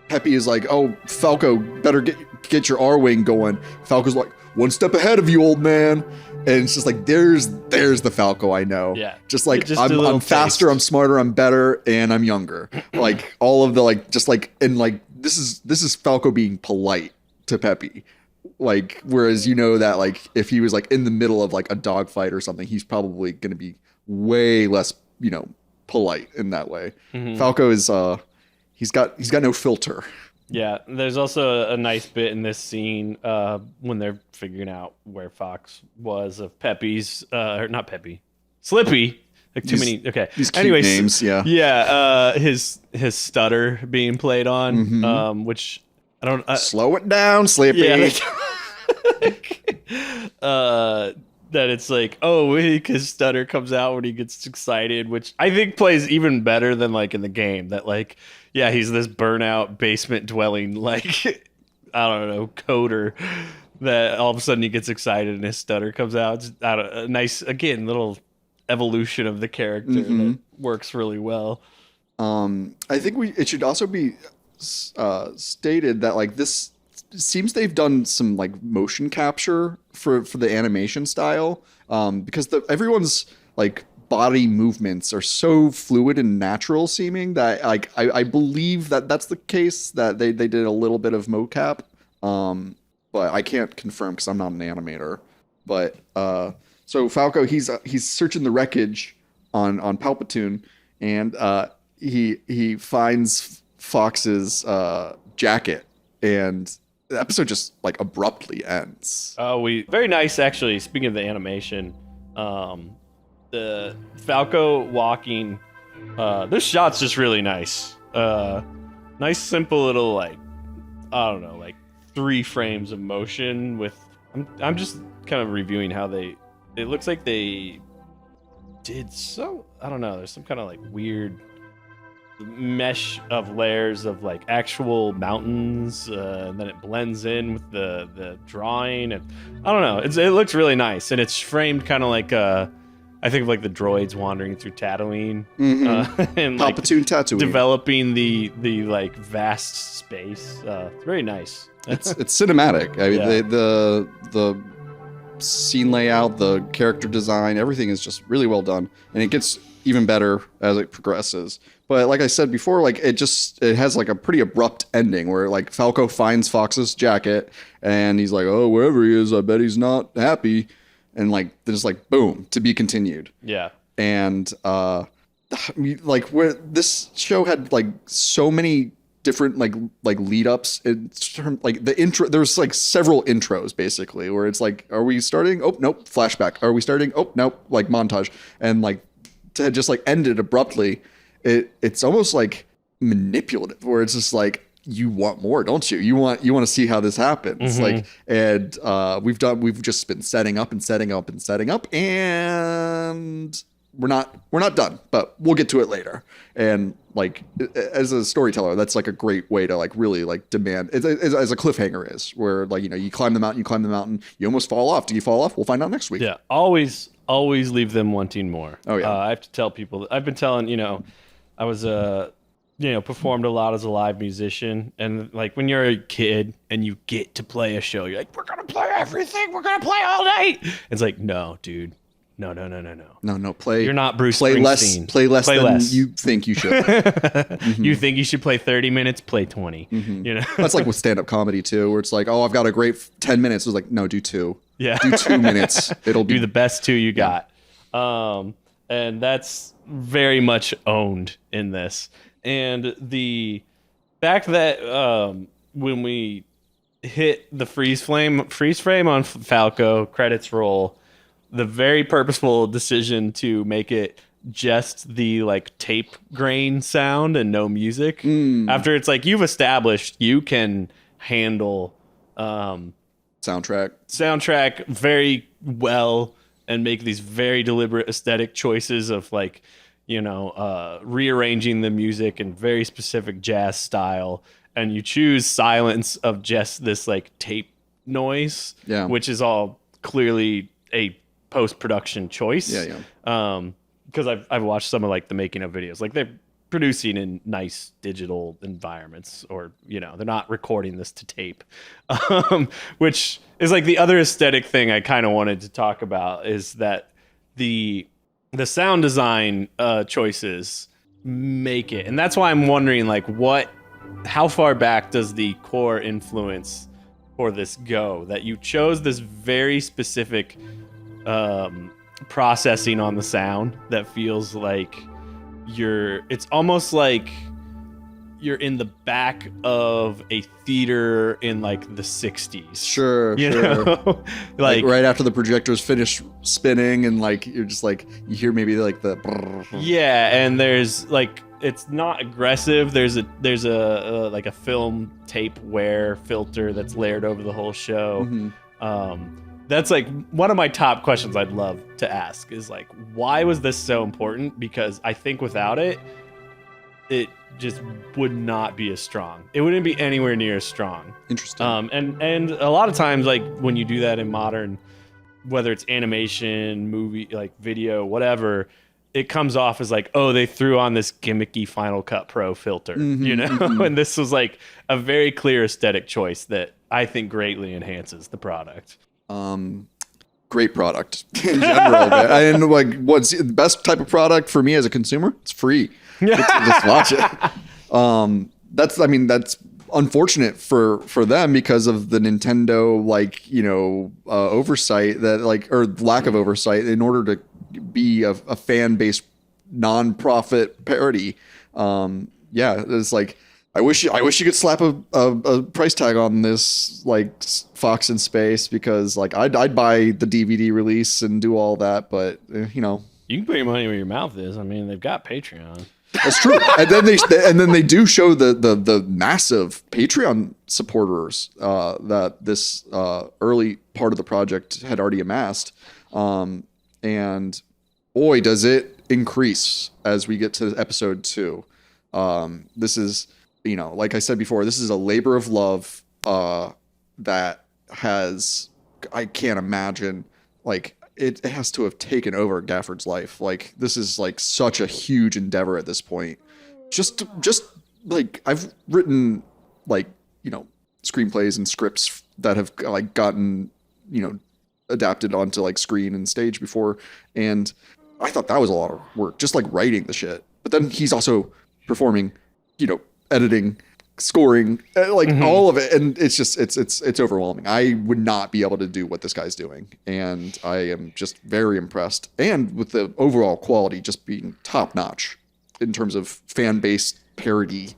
Peppy is like, oh, Falco, better get your R-Wing going. Falco's like, one step ahead of you, old man. And it's just like, there's the Falco I know. Yeah. Just like, I'm faster, I'm smarter, I'm better, and I'm younger. Like, all of the like, just like, and like, this is Falco being polite to Peppy. Like, whereas that like, if he was like in the middle of like a dogfight or something, he's probably going to be way less, polite in that way. Mm-hmm. Falco is, he's got no filter. Yeah, there's also a nice bit in this scene when they're figuring out where Fox was of Peppy's, or not Peppy, Slippy. Like too many. Okay. These cute names. Yeah. Yeah. His stutter being played on, which I don't. Slow it down, Slippy. Yeah. That it's like, oh, his stutter comes out when he gets excited, which I think plays even better than like in the game. That like, yeah, he's this burnout basement dwelling, like, I don't know, coder that all of a sudden he gets excited and his stutter comes out. It's a nice, again, little evolution of the character that works really well. I think it should also be stated that like this seems they've done some like motion capture for the animation style, because everyone's like body movements are so fluid and natural seeming that like I believe that's the case, that they did a little bit of mocap, but I can't confirm because I'm not an animator. But so Falco, he's searching the wreckage on Palpatoon, and he finds Fox's jacket, and the episode just like abruptly ends. Very nice, actually. Speaking of the animation, the Falco walking, this shot's just really nice. Nice, simple little, like, I don't know, like 3 frames of motion with. I'm just kind of reviewing how it looks like they did so. I don't know. There's some kind of like weird mesh of layers of like actual mountains, and then it blends in with the drawing, and I don't know, it looks really nice, and it's framed kind of like I think of like the droids wandering through Tatooine, and like Palpatoon Tatooine, developing the like vast space. It's very nice. It's cinematic. I mean, the scene layout, the character design, everything is just really well done, and it gets even better as it progresses. But like I said before, like it has like a pretty abrupt ending where like Falco finds Fox's jacket and he's like, oh, wherever he is, I bet he's not happy, and like there's like boom, to be continued. Yeah. And like where this show had like so many different like lead ups in terms, like the intro, there's like several intros basically where it's like, are we starting? Oh nope, flashback. Are we starting? Oh nope, like montage. And like to just like end it abruptly, it's almost like manipulative where it's just like, you want more, don't you? You want to see how this happens. Like, and we've just been setting up, and we're not done, but we'll get to it later. And like, as a storyteller, that's like a great way to like really like demand, as a cliffhanger is, where like, you know, you climb the mountain, you almost fall off. Do you fall off? We'll find out next week. Yeah, always leave them wanting more. Oh yeah. I have to tell people, I've been telling, you know, I was performed a lot as a live musician, and like when you're a kid and you get to play a show, you're like, we're gonna play everything, we're gonna play all night. It's like, no, dude, no. Play. You're not Bruce Springsteen. Play less than less. you think you should. You think you should play 30 minutes? Play 20. You know, that's like with stand-up comedy too, where it's like, oh, I've got a great 10 minutes. It's like, no, do 2. Yeah, do 2 minutes. It'll be do the best 2 you got. And that's very much owned in this. And the fact that when we hit the freeze frame on Falco, credits roll, the very purposeful decision to make it just the like tape grain sound and no music. After it's like, you've established you can handle soundtrack very well and make these very deliberate aesthetic choices of like, you know, rearranging the music in very specific jazz style, and you choose silence of just this like tape noise, which is all clearly a post-production choice. Because I've watched some of like the making of videos, like they're producing in nice digital environments, or you know, they're not recording this to tape, which is like the other aesthetic thing I kind of wanted to talk about, is that the sound design choices make it. And that's why I'm wondering, like, how far back does the core influence for this go, that you chose this very specific processing on the sound that feels like it's almost like you're in the back of a theater in like the 60s. Sure. You know? like right after the projectors finish spinning, and like you're just like, you hear maybe like the yeah, and there's like, it's not aggressive. There's a like a film tape wear filter that's layered over the whole show. That's like one of my top questions I'd love to ask, is like, why was this so important? Because I think without it just would not be as strong. It wouldn't be anywhere near as strong. Interesting. And a lot of times, like when you do that in modern, whether it's animation, movie, like video, whatever, it comes off as like, oh, they threw on this gimmicky Final Cut Pro filter, you know? And this was like a very clear aesthetic choice that I think greatly enhances the product. Great product in general. And like, what's the best type of product for me as a consumer? It's free. Just watch it. That's unfortunate for them because of the Nintendo, like, you know, oversight, that like, or lack of oversight in order to be a fan-based non-profit parody. It's like, I wish you could slap a price tag on this, like Fox in Space, because like I'd buy the DVD release and do all that, but you know, you can put your money where your mouth is. I mean, they've got Patreon. That's true. And then they do show the massive Patreon supporters that this early part of the project had already amassed, and boy, does it increase as we get to episode 2. This is, you know, like I said before, this is a labor of love that has, I can't imagine, like, it has to have taken over Gafford's life. Like, this is like such a huge endeavor at this point. Just like, I've written like, you know, screenplays and scripts that have like gotten, you know, adapted onto like screen and stage before. And I thought that was a lot of work, just like writing the shit. But then he's also performing, you know, editing, scoring, like all of it. And it's just, it's overwhelming. I would not be able to do what this guy's doing. And I am just very impressed. And with the overall quality just being top notch in terms of fan based parody.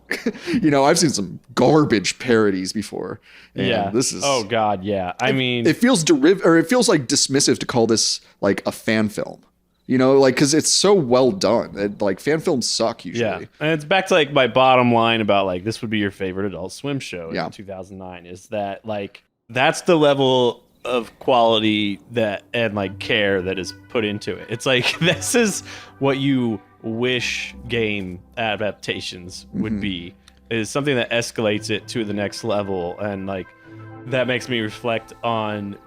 You know, I've seen some garbage parodies before. And this is, oh God. Yeah. I mean, it feels it feels like dismissive to call this like a fan film. You know, like, because it's so well done. Like, fan films suck usually. Yeah, and it's back to, like, my bottom line about, like, this would be your favorite Adult Swim show in 2009, is that, like, that's the level of quality that and, like, care that is put into it. It's like, this is what you wish game adaptations would be, is something that escalates it to the next level. And, like, that makes me reflect on,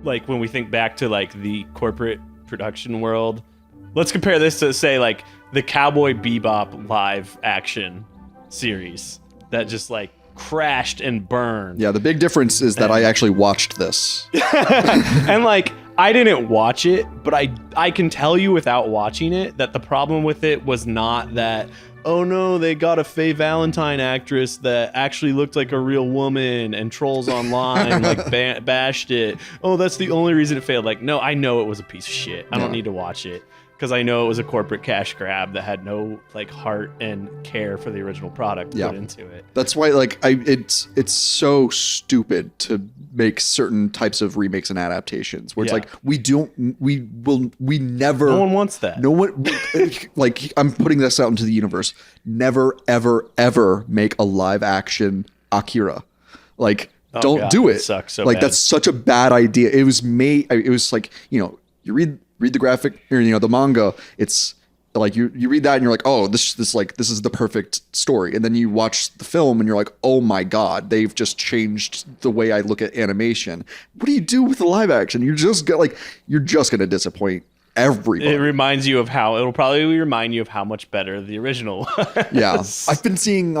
like, when we think back to, like, the corporate production world. Let's compare this to, say, like the Cowboy Bebop live action series that just like crashed and burned. Yeah, the big difference is that I actually watched this. And like, I didn't watch it, but I can tell you without watching it that the problem with it was not that, oh no, they got a Faye Valentine actress that actually looked like a real woman and trolls online like bashed it. Oh, that's the only reason it failed. Like, no, I know it was a piece of shit. I don't need to watch it because I know it was a corporate cash grab that had no like heart and care for the original product put into it. That's why, like, it's so stupid to make certain types of remakes and adaptations where it's like we never. No one wants that. No one, like, I'm putting this out into the universe. Never, ever, ever make a live action Akira. Like, don't do it. Sucks so like bad. That's such a bad idea. It was made. It was like, you know, you read the graphic, or, you know, the manga. It's like you read that and you're like, oh, this is the perfect story. And then you watch the film and you're like, oh my God, they've just changed the way I look at animation. What do you do with the live action? You're just gonna disappoint everybody. It'll probably remind you of how much better the original was. Yeah, I've been seeing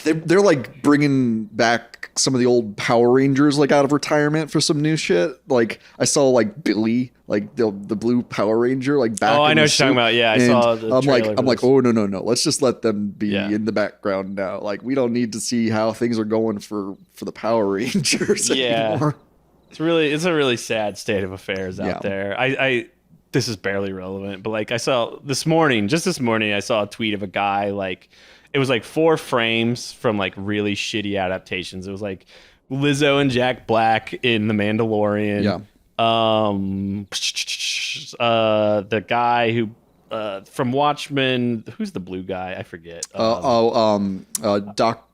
they're like bringing back some of the old Power Rangers like out of retirement for some new shit. Like I saw like Billy, like the blue Power Ranger, like back. Oh, I know what you're talking about. Yeah, I saw the trailer. I'm like, oh no, let's just let them be in the background now. Like we don't need to see how things are going for the Power Rangers anymore. It's a really sad state of affairs out there. I this is barely relevant, but like I saw this morning, I saw a tweet of a guy like. It was like 4 frames from like really shitty adaptations. It was like Lizzo and Jack Black in The Mandalorian. Yeah. The guy who from Watchmen, who's the blue guy? I forget. Dr.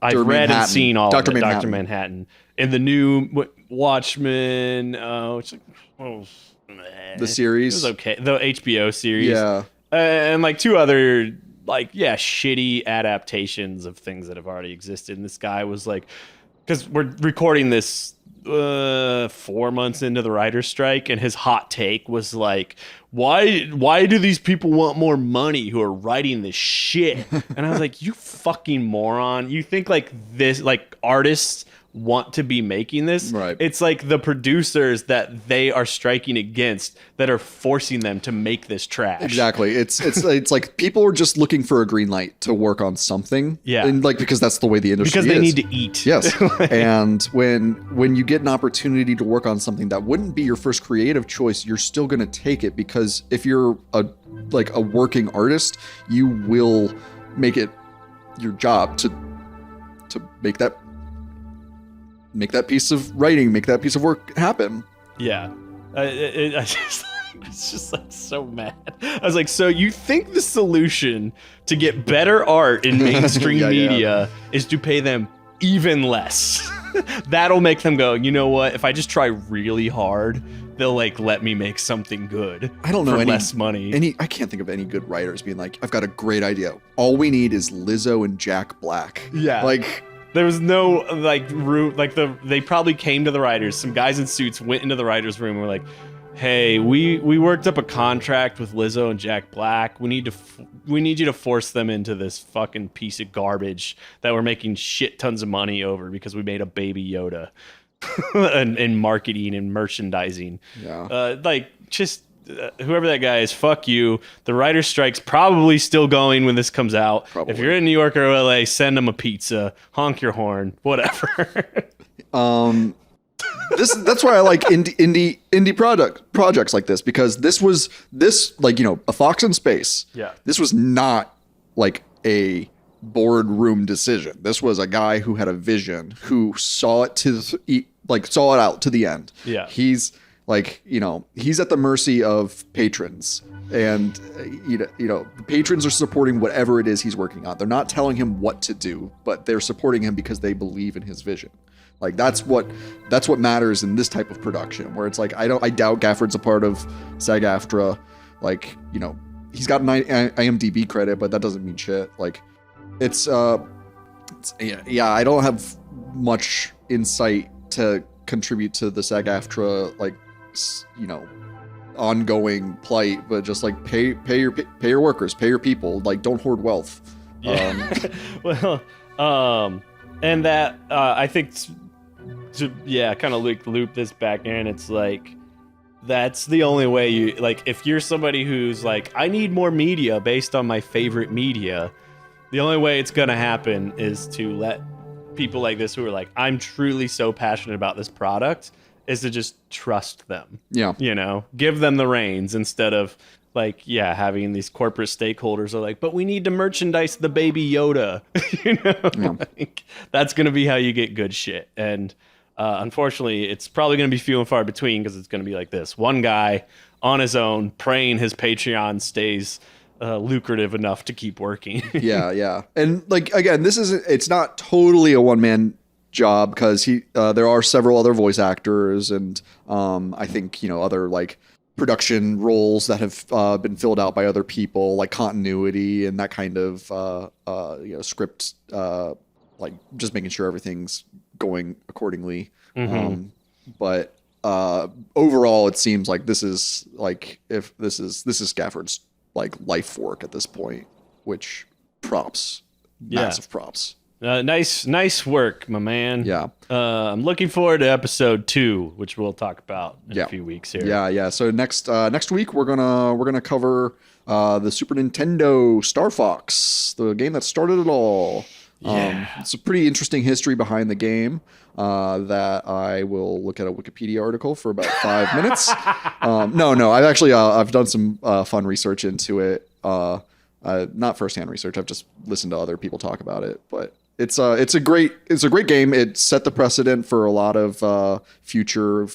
I've read Manhattan. and seen all Dr. of it. Manhattan. Dr. Manhattan. In the new Watchmen, The series. It was okay. The HBO series. Yeah. And like 2 other shitty adaptations of things that have already existed. And this guy was like, because we're recording this 4 months into the writer's strike, and his hot take was like, why do these people want more money who are writing this shit? And I was like, you fucking moron. You think like this, like artists want to be making this? Right. It's like the producers that they are striking against that are forcing them to make this trash. Exactly. It's like people are just looking for a green light to work on something. Yeah. And like because that's the way the industry is. Because they need to eat. Yes. And when you get an opportunity to work on something that wouldn't be your first creative choice, you're still going to take it, because if you're a working artist, you will make it your job to make that piece of writing, make that piece of work happen. Yeah. It's just like so mad. I was like, so you think the solution to get better art in mainstream media is to pay them even less? That'll make them go, you know what? If I just try really hard, they'll like let me make something good. I don't know for any less money. I can't think of any good writers being like, I've got a great idea. All we need is Lizzo and Jack Black. Yeah. Like there was no like room. Like they probably came to the writers. Some guys in suits went into the writers' room and were like, hey, we worked up a contract with Lizzo and Jack Black. We need you to force them into this fucking piece of garbage that we're making shit tons of money over because we made a Baby Yoda in marketing and merchandising. Yeah. Whoever that guy is, fuck you. The writer's strike's probably still going when this comes out. Probably. If you're in New York or LA, send them a pizza, honk your horn, whatever. That's why I like indie projects like this, because this like, you know, A Fox in Space. Yeah. This was not like a boardroom decision. This was a guy who had a vision, who saw it saw it out to the end. Yeah. He's like, you know, he's at the mercy of patrons, and you know, the patrons are supporting whatever it is he's working on. They're not telling him what to do, but they're supporting him because they believe in his vision. Like that's what matters in this type of production, where it's like, I doubt Gafford's a part of SAG-AFTRA. Like, you know, he's got an IMDb credit, but that doesn't mean shit. Like, yeah, I don't have much insight to contribute to the SAG-AFTRA, like, you know, ongoing plight, but just like pay your workers, pay your people, like, don't hoard wealth. Yeah. And that I think to kind of loop this back in, it's like, that's the only way you, like, if you're somebody who's like, I need more media based on my favorite media, the only way it's gonna happen is to let people like this, who are like, I'm truly so passionate about this product, is to just trust them. Yeah. You know, give them the reins instead of like, yeah, having these corporate stakeholders are like, but we need to merchandise the Baby Yoda. You know, like, that's going to be how you get good shit. And unfortunately, it's probably going to be few and far between, because it's going to be like this one guy on his own praying his Patreon stays lucrative enough to keep working. Yeah. And like, again, it's not totally a one-man job, because there are several other voice actors, and I think, you know, other like production roles that have been filled out by other people, like continuity and that kind of you know, script, like just making sure everything's going accordingly. Mm-hmm. But overall, it seems like this is Gafford's like life work at this point, which massive props. Nice work, my man. Yeah. I'm looking forward to episode 2, which we'll talk about in a few weeks here. Yeah. So next week we're gonna cover the Super Nintendo Star Fox, the game that started it all. Yeah. It's a pretty interesting history behind the game that I will look at a Wikipedia article for about 5 minutes. No, I've done some fun research into it. Not firsthand research. I've just listened to other people talk about it, but it's a great game. It set the precedent for a lot of future,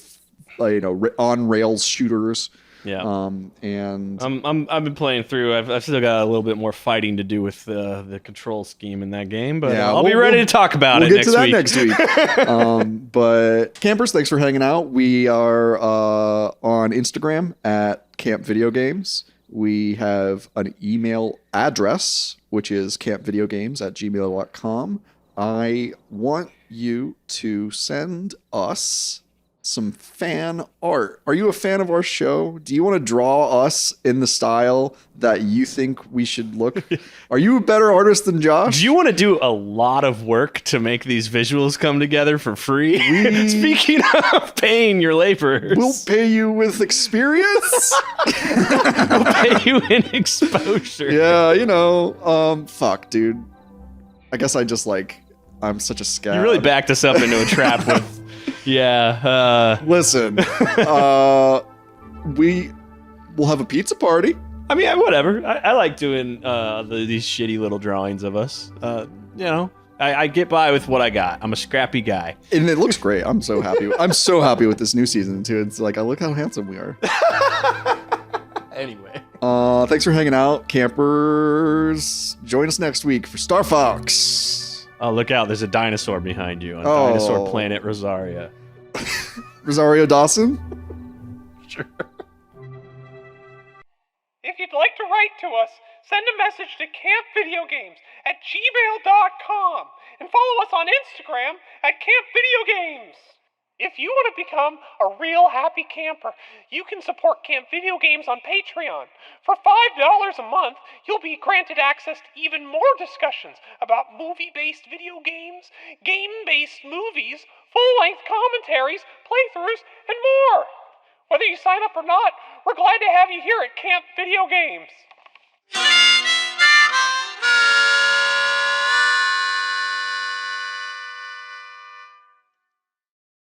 you know, on rails shooters. Yeah. And I've been playing through. I've still got a little bit more fighting to do with the control scheme in that game, but I'll be ready to talk about it next week. We'll get to that next week. But campers, thanks for hanging out. We are on Instagram at Camp Video Games. We have an email address, which is campvideogames@gmail.com. I want you to send us some fan art. Are you a fan of our show? Do you want to draw us in the style that you think we should look? Are you a better artist than Josh? Do you want to do a lot of work to make these visuals come together for free? Speaking of paying your laborers, we'll pay you with experience. We'll pay you in exposure. Yeah, you know, fuck, dude. I guess I'm such a scab. You really backed us up into a trap with. Yeah. Listen, we will have a pizza party. I mean, whatever. I like doing these shitty little drawings of us. You know, I get by with what I got. I'm a scrappy guy. And it looks great. I'm so happy. I'm so happy with this new season, too. It's like, look how handsome we are. Anyway. Thanks for hanging out, campers. Join us next week for Star Fox. Oh, look out. There's a dinosaur behind you on Dinosaur Planet Rosaria. Rosario Dawson? Sure. If you'd like to write to us, send a message to campvideogames@gmail.com and follow us on Instagram at Camp Video Games. If you want to become a real happy camper, you can support Camp Video Games on Patreon. For $5 a month, you'll be granted access to even more discussions about movie-based video games, game-based movies, full-length commentaries, playthroughs, and more. Whether you sign up or not, we're glad to have you here at Camp Video Games.